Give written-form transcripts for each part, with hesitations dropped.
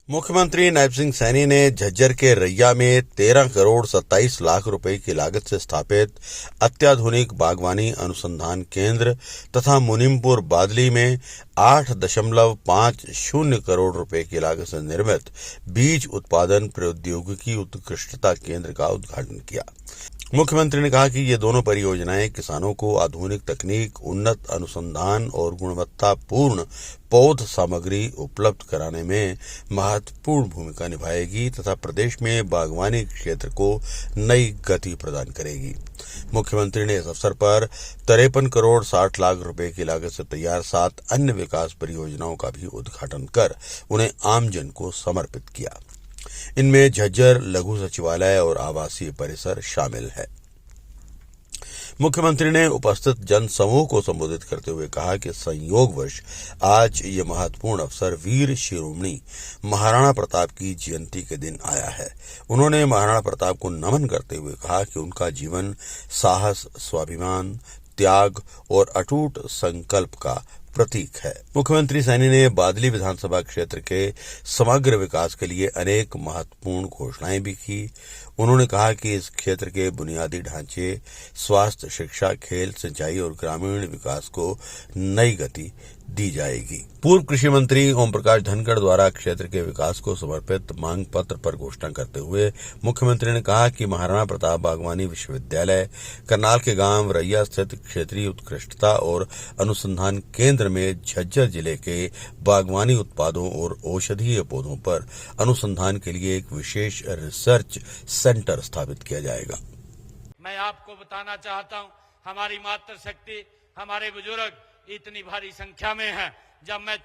मुख्यमंत्री नायब सिंह सैनी ने झज्जर के रैया में 13 करोड़ 27 लाख रुपए की लागत से स्थापित अत्याधुनिक बागवानी अनुसंधान केंद्र तथा मुनीमपुर बादली में 8.50 करोड़ रुपए की लागत से निर्मित बीज उत्पादन प्रौद्योगिकी उत्कृष्टता केंद्र का उद्घाटन किया। मुख्यमंत्री ने कहा कि ये दोनों परियोजनाएं किसानों को आधुनिक तकनीक, उन्नत अनुसंधान और गुणवत्तापूर्ण पौध सामग्री उपलब्ध कराने में महत्वपूर्ण भूमिका निभाएगी तथा प्रदेश में बागवानी क्षेत्र को नई गति प्रदान करेगी। मुख्यमंत्री ने इस अवसर पर 53 करोड़ 60 लाख रुपए की लागत से तैयार 7 अन्य विकास परियोजनाओं का भी उद्घाटन कर उन्हें आमजन को समर्पित किया। इनमें झज्जर लघु सचिवालय और आवासीय परिसर शामिल है। मुख्यमंत्री ने उपस्थित जन समूह को संबोधित करते हुए कहा कि संयोगवश आज ये महत्वपूर्ण अवसर वीर शिरोमणि महाराणा प्रताप की जयंती के दिन आया है। उन्होंने महाराणा प्रताप को नमन करते हुए कहा कि उनका जीवन साहस, स्वाभिमान, त्याग और अटूट संकल्प का प्रतीक है। मुख्यमंत्री सैनी ने बादली विधानसभा क्षेत्र के समग्र विकास के लिए अनेक महत्वपूर्ण घोषणाएं भी की। उन्होंने कहा कि इस क्षेत्र के बुनियादी ढांचे, स्वास्थ्य, शिक्षा, खेल, सिंचाई और ग्रामीण विकास को नई गति दी जाएगी। पूर्व कृषि मंत्री ओम प्रकाश धनखड़ द्वारा क्षेत्र के विकास को समर्पित मांग पत्र पर घोषणा करते हुए मुख्यमंत्री ने कहा कि महाराणा प्रताप बागवानी विश्वविद्यालय करनाल के गांव रैया स्थित क्षेत्रीय उत्कृष्टता और अनुसंधान केंद्र में झज्जर जिले के बागवानी उत्पादों और औषधीय पौधों पर अनुसंधान के लिए एक विशेष रिसर्च सेंटर स्थापित किया जाएगा। मैं आपको बताना चाहता हूं, हमारी मातृशक्ति, हमारे बुजुर्ग इतनी भारी संख्या में है। जब मैं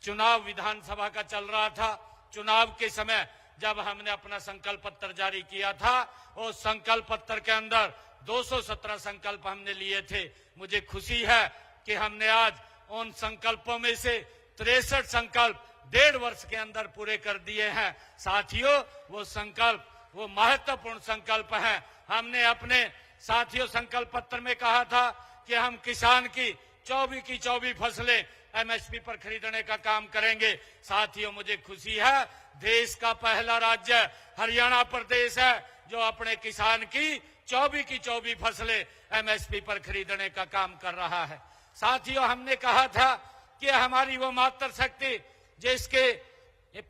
चुनाव विधानसभा का चल रहा था, चुनाव के समय जब हमने अपना संकल्प पत्र जारी किया था, उस संकल्प पत्र के अंदर 217 संकल्प हमने लिए थे। मुझे खुशी है कि हमने आज उन संकल्पों में से 63 संकल्प 1.5 वर्ष के अंदर पूरे कर दिए हैं। साथियों, वो संकल्प वो महत्वपूर्ण संकल्प हैं। हमने अपने साथियों संकल्प पत्र में कहा था कि हम किसान की 24 की 24 फसलें एमएसपी पर खरीदने का काम करेंगे। साथियों, मुझे खुशी है, देश का पहला राज्य हरियाणा प्रदेश है जो अपने किसान की 24 की 24 फसलें एमएसपी पर खरीदने का काम कर रहा है। साथियों, हमने कहा था कि हमारी वो मातृशक्ति जिसके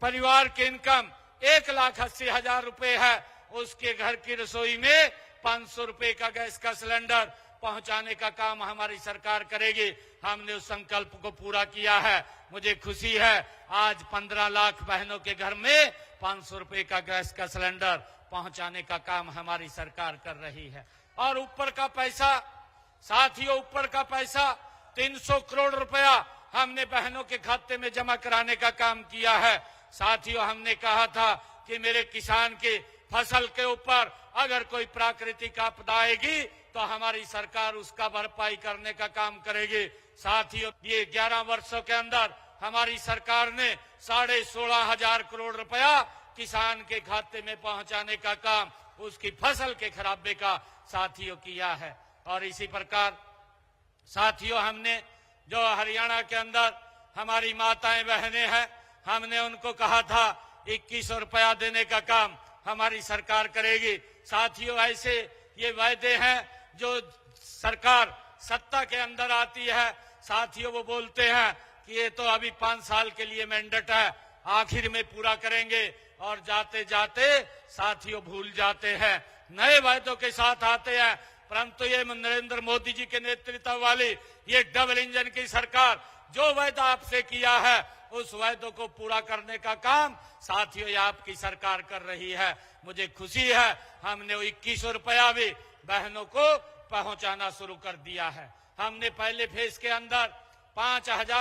परिवार की इनकम 1,80,000 रुपए है, उसके घर की रसोई में 500 रुपए का गैस का सिलेंडर पहुंचाने का काम हमारी सरकार करेगी। हमने उस संकल्प को पूरा किया है। मुझे खुशी है, आज 15 लाख बहनों के घर में 500 रुपए का गैस का सिलेंडर पहुंचाने का काम हमारी सरकार कर रही है। और ऊपर का पैसा, साथियों, ऊपर का पैसा 300 करोड़ रुपया हमने बहनों के खाते में जमा कराने का काम किया है। साथियों, हमने कहा था कि मेरे किसान की फसल के ऊपर अगर कोई प्राकृतिक आपदा आएगी तो हमारी सरकार उसका भरपाई करने का काम करेगी। साथियों, ये 11 वर्षों के अंदर हमारी सरकार ने 16,500 करोड़ रुपया किसान के खाते में पहुंचाने का काम उसकी फसल के खराबे का साथियों किया है। और इसी प्रकार साथियों, हमने जो हरियाणा के अंदर हमारी माताएं बहनें हैं, हमने उनको कहा था 2100 रुपया देने का काम हमारी सरकार करेगी। साथियों, ऐसे ये वायदे हैं जो सरकार सत्ता के अंदर आती है, साथियों वो बोलते हैं कि ये तो अभी 5 साल के लिए मैंडेट है, आखिर में पूरा करेंगे, और जाते जाते साथियों भूल जाते हैं, नए वायदों के साथ आते हैं। परंतु ये नरेंद्र मोदी जी के नेतृत्व वाली ये डबल इंजन की सरकार जो वायदा आपसे किया है उस वायदों को पूरा करने का काम साथियों ये आपकी सरकार कर रही है। मुझे खुशी है, हमने 2100 रुपया भी बहनों को पहुंचाना शुरू कर दिया है। हमने पहले फेज के अंदर 5,000